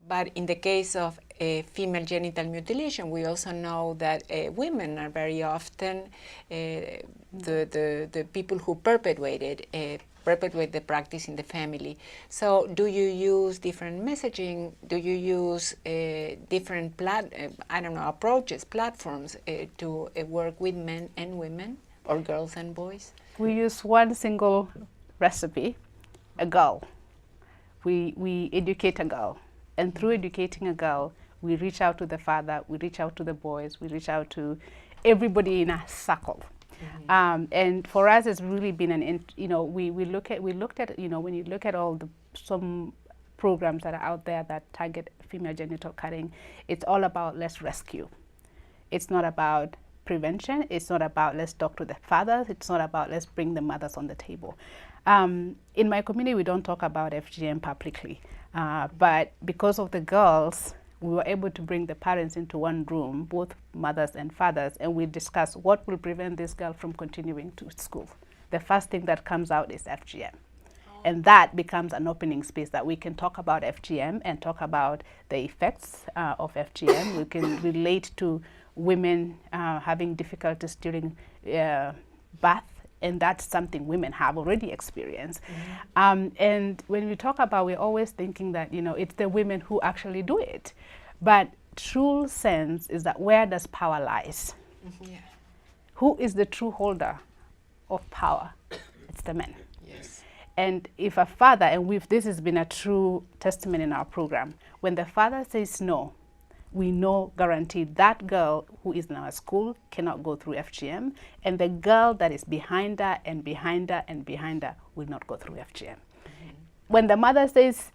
But in the case of female genital mutilation, we also know that women are very often the people who perpetrate the practice in the family. So do you use different messaging? Do you use different approaches, platforms to work with men and women, or girls and boys? We use one single recipe, a girl. We educate a girl. And through educating a girl, we reach out to the father, we reach out to the boys, we reach out to everybody in a circle. And for us, it's really been we looked at, when you look at all some programs that are out there that target female genital cutting, it's all about let's rescue. It's not about prevention. It's not about let's talk to the fathers. It's not about let's bring the mothers on the table. In my community, we don't talk about FGM publicly. But because of the girls, we were able to bring the parents into one room, both mothers and fathers, and we discuss what will prevent this girl from continuing to school. The first thing that comes out is FGM. And that becomes an opening space that we can talk about FGM and talk about the effects of FGM. We can relate to women having difficulties during birth, and that's something women have already experienced. And when we talk about, we're always thinking that, it's the women who actually do it. But true sense is that where does power lies? Yeah. Who is the true holder of power? It's the men. Yes. And if a father, and this has been a true testament in our program, when the father says no, we know guaranteed that girl who is in our school cannot go through FGM, and the girl that is behind her and behind her and behind her will not go through FGM. When the mother says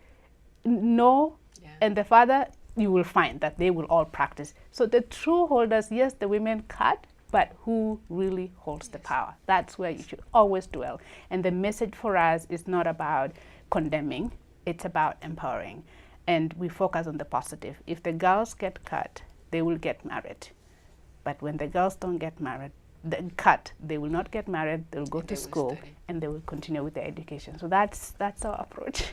no, and the father, you will find that they will all practice. So the true holders, yes, the women cut, but who really holds the power? That's where you should always dwell. And the message for us is not about condemning, it's about empowering. And we focus on the positive. If the girls get cut, they will get married. But when the girls don't get married, they will not get married, they'll go to school, and they will continue with their education. So that's our approach.